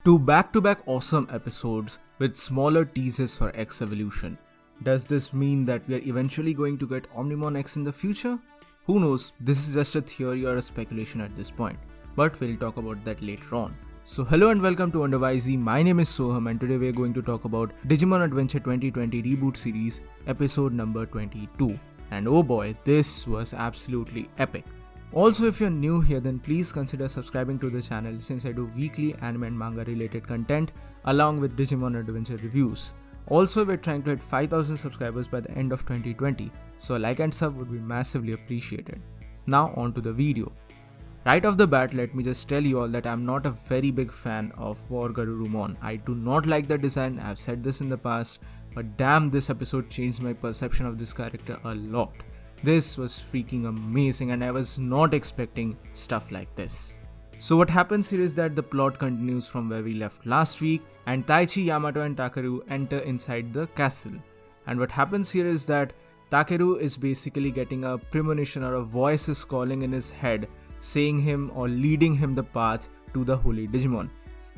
Two back-to-back awesome episodes with smaller teasers for X Evolution. Does this mean that we are eventually going to get Omnimon X in the future? Who knows, this is just a theory or a speculation at this point, but we'll talk about that later on. So hello and welcome to WhyZ, my name is Soham and today we are going to talk about Digimon Adventure 2020 Reboot Series episode number 22. And oh boy, this was absolutely epic. Also, if you're new here, then please consider subscribing to the channel since I do weekly anime and manga related content along with Digimon Adventure reviews. Also, we're trying to hit 5,000 subscribers by the end of 2020, so a like and sub would be massively appreciated. Now on to the video. Right off the bat, let me just tell you all that I'm not a very big fan of Weregarurumon. I do not like the design, I've said this in the past, but damn, this episode changed my perception of this character a lot. This was freaking amazing and I was not expecting stuff like this. So what happens here is that the plot continues from where we left last week and Taichi, Yamato and Takeru enter inside the castle. And what happens here is that Takeru is basically getting a premonition, or a voice is calling in his head saying him or leading him the path to the Holy Digimon.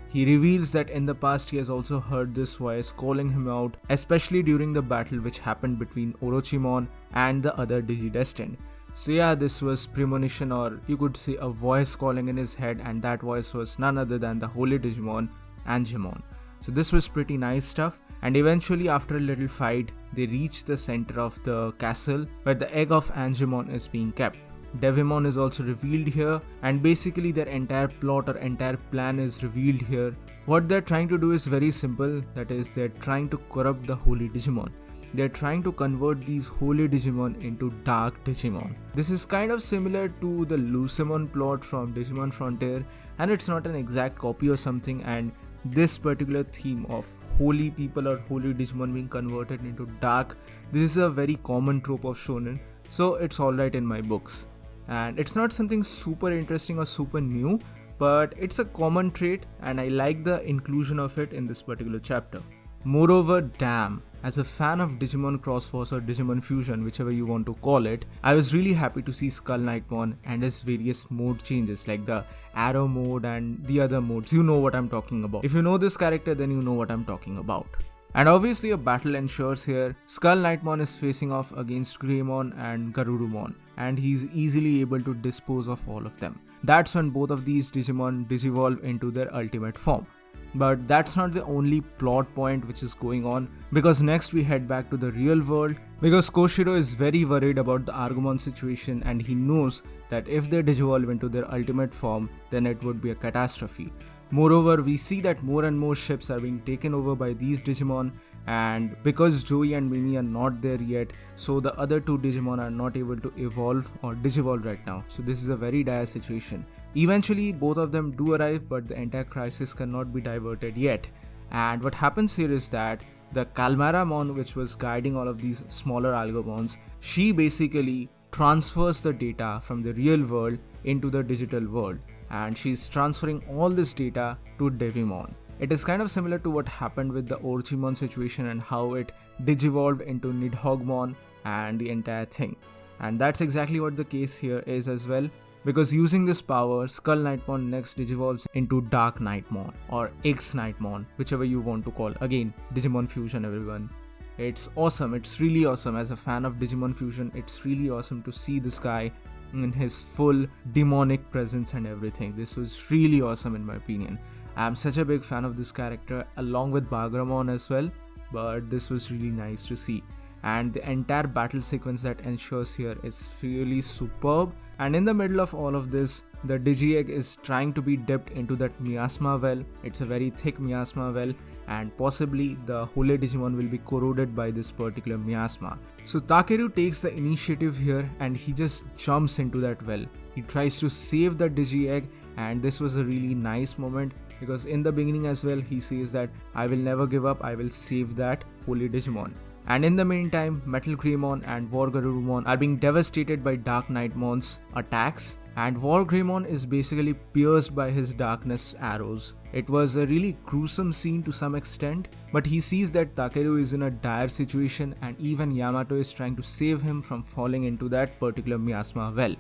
He reveals that in the past he has also heard this voice calling him out, especially during the battle which happened between Orochimon and the other Digidestined. So yeah, this was premonition, or you could say a voice calling in his head, and that voice was none other than the Holy Digimon, Angemon. So this was pretty nice stuff, and eventually after a little fight, they reach the center of the castle where the egg of Angemon is being kept. Devimon is also revealed here, and basically their entire plot or entire plan is revealed here. What they're trying to do is very simple, that is, they're trying to corrupt the Holy Digimon. They're trying to convert these Holy Digimon into Dark Digimon. This is kind of similar to the Lucemon plot from Digimon Frontier, and it's not an exact copy or something, and this particular theme of holy people or Holy Digimon being converted into Dark, this is a very common trope of shonen, so it's alright in my books. And it's not something super interesting or super new, but it's a common trait and I like the inclusion of it in this particular chapter. Moreover, damn, as a fan of Digimon Crossforce or Digimon Fusion, whichever you want to call it, I was really happy to see DarkKnightmon and his various mode changes like the arrow mode and the other modes. You know what I'm talking about. If you know this character, then you know what I'm talking about. And obviously a battle ensures here. DarkKnightmon is facing off against Greymon and Garurumon, and he's easily able to dispose of all of them. That's when both of these Digimon digivolve into their ultimate form. But that's not the only plot point which is going on, because next we head back to the real world, because Koshiro is very worried about the Argumon situation and he knows that if they digivolve into their ultimate form, then it would be a catastrophe. Moreover, we see that more and more ships are being taken over by these Digimon, and because Joey and Mimi are not there yet, so the other two Digimon are not able to evolve or digivolve right now. So this is a very dire situation. Eventually both of them do arrive, but the entire crisis cannot be diverted yet. And what happens here is that the Kalmaramon, which was guiding all of these smaller Algomons, she basically transfers the data from the real world into the digital world, and she's transferring all this data to Devimon. It is kind of similar to what happened with the Orochimon situation and how it digivolved into Nidhoggmon and the entire thing. And that's exactly what the case here is as well, because using this power, DarkKnightmon next digivolves into DarkKnightmon or X-Knightmon, whichever you want to call. Again, Digimon Fusion, everyone. It's awesome, it's really awesome. As a fan of Digimon Fusion, it's really awesome to see this guy in his full demonic presence and everything. This was really awesome in my opinion. I'm such a big fan of this character along with Bagramon as well, but this was really nice to see. And the entire battle sequence that ensures here is really superb. And in the middle of all of this, the Digi-Egg is trying to be dipped into that miasma well. It's a very thick miasma well, and possibly the Holy Digimon will be corroded by this particular miasma. So Takeru takes the initiative here and he just jumps into that well. He tries to save the Digi-Egg, and this was a really nice moment, because in the beginning as well he says that I will never give up, I will save that Holy Digimon. And in the meantime, Metal Greymon and Weregarurumon are being devastated by DarkKnightmon's attacks, and Weregarurumon is basically pierced by his darkness arrows. It was a really gruesome scene to some extent, but he sees that Takeru is in a dire situation and even Yamato is trying to save him from falling into that particular miasma well.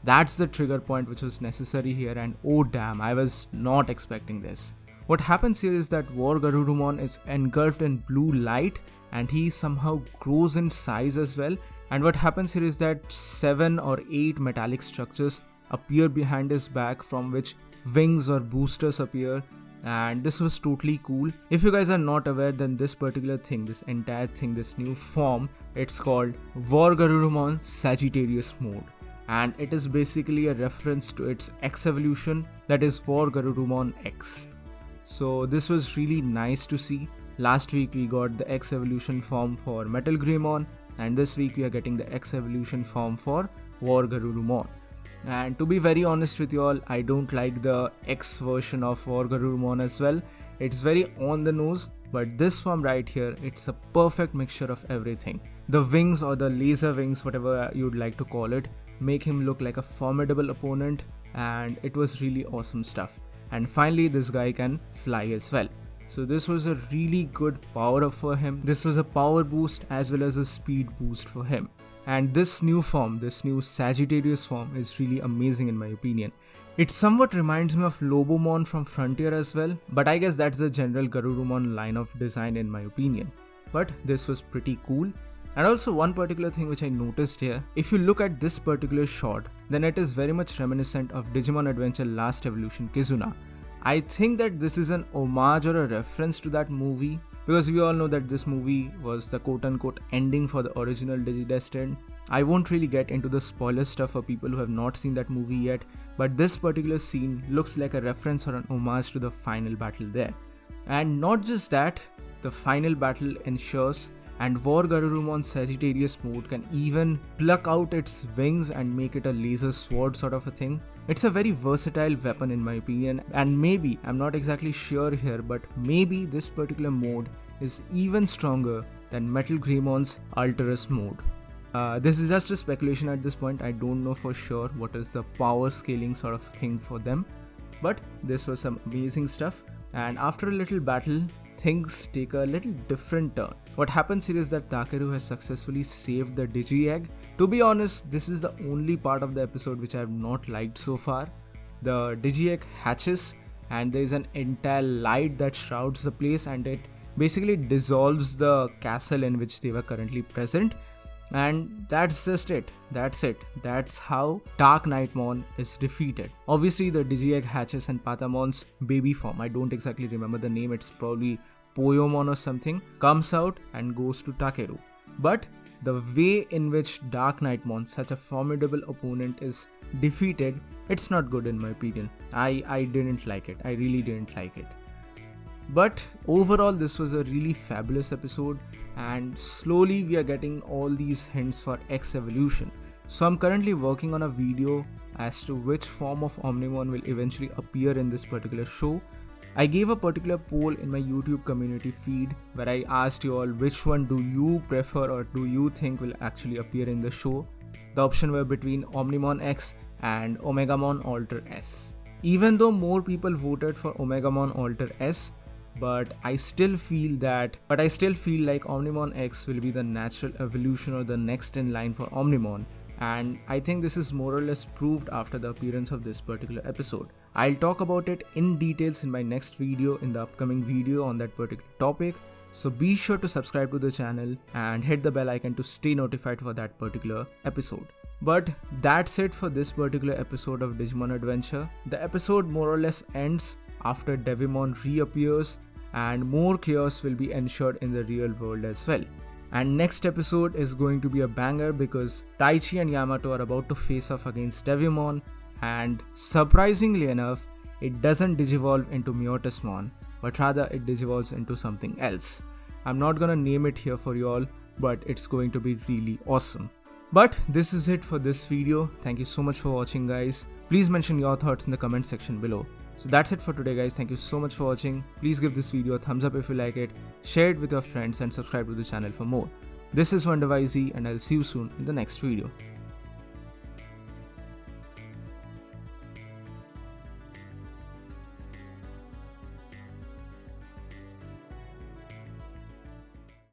That's the trigger point which was necessary here, and oh damn, I was not expecting this. What happens here is that Weregarurumon is engulfed in blue light and he somehow grows in size as well. And what happens here is that 7 or 8 metallic structures appear behind his back from which wings or boosters appear, and this was totally cool. If you guys are not aware, then this particular thing, this entire thing, this new form, it's called Weregarurumon Sagittarius Mode, and it is basically a reference to its X evolution, that is Weregarurumon X. So this was really nice to see. Last week we got the X evolution form for Metal Greymon, and this week we are getting the X evolution form for Weregarurumon. And to be very honest with you all, I don't like the X version of Weregarurumon as well. It's very on the nose, but this form right here, it's a perfect mixture of everything. The wings or the laser wings, whatever you'd like to call it, make him look like a formidable opponent, and it was really awesome stuff. And finally this guy can fly as well. So this was a really good power up for him. This was a power boost as well as a speed boost for him. And this new form, this new Sagittarius form is really amazing in my opinion. It somewhat reminds me of Lobomon from Frontier as well, but I guess that's the general Garurumon line of design in my opinion. But this was pretty cool. And also one particular thing which I noticed here, if you look at this particular shot, then it is very much reminiscent of Digimon Adventure Last Evolution Kizuna. I think that this is an homage or a reference to that movie, because we all know that this movie was the quote-unquote ending for the original Digidestined. I won't really get into the spoiler stuff for people who have not seen that movie yet, but this particular scene looks like a reference or an homage to the final battle there. And not just that, the final battle ensures, and Weregarurumon Sagittarius Mode can even pluck out its wings and make it a laser sword sort of a thing. It's a very versatile weapon in my opinion, and maybe, I'm not exactly sure here, but maybe this particular mode is even stronger than Metal Greymon's Ultraris mode. This is just a speculation at this point. I don't know for sure what is the power scaling sort of thing for them, but this was some amazing stuff. And after a little battle, things take a little different turn. What happens here is that Takeru has successfully saved the Digi-Egg. To be honest, this is the only part of the episode which I have not liked so far. The Digi-Egg hatches and there is an entire light that shrouds the place, and it basically dissolves the castle in which they were currently present. And that's just it. That's it. That's how DarkKnightmon is defeated. Obviously the Digi-Egg hatches and Patamon's baby form, I don't exactly remember the name, it's probably Poyomon or something, comes out and goes to Takeru. But the way in which DarkKnightmon, such a formidable opponent, is defeated, it's not good in my opinion. I didn't like it. I really didn't like it. But overall this was a really fabulous episode, and slowly we are getting all these hints for X evolution. So I'm currently working on a video as to which form of Omnimon will eventually appear in this particular show. I gave a particular poll in my YouTube community feed where I asked you all which one do you prefer or do you think will actually appear in the show. The option were between Omnimon X and Omegamon Alter S. Even though more people voted for Omegamon Alter S, but I still feel like Omnimon X will be the natural evolution or the next in line for Omnimon, and I think this is more or less proved after the appearance of this particular episode. I'll talk about it in details in my next video, in the upcoming video on that particular topic, so be sure to subscribe to the channel and hit the bell icon to stay notified for that particular episode. But that's it for this particular episode of Digimon Adventure. The episode more or less ends after Devimon reappears, and more chaos will be ensured in the real world as well. And next episode is going to be a banger because Taichi and Yamato are about to face off against Devimon, and surprisingly enough, it doesn't digivolve into Myotismon, but rather it digivolves into something else. I'm not gonna name it here for you all, but it's going to be really awesome. But this is it for this video. Thank you so much for watching, guys. Please mention your thoughts in the comment section below. So that's it for today, guys. Thank you so much for watching. Please give this video a thumbs up if you like it, share it with your friends and subscribe to the channel for more. This is WhyZ, and I'll see you soon in the next video.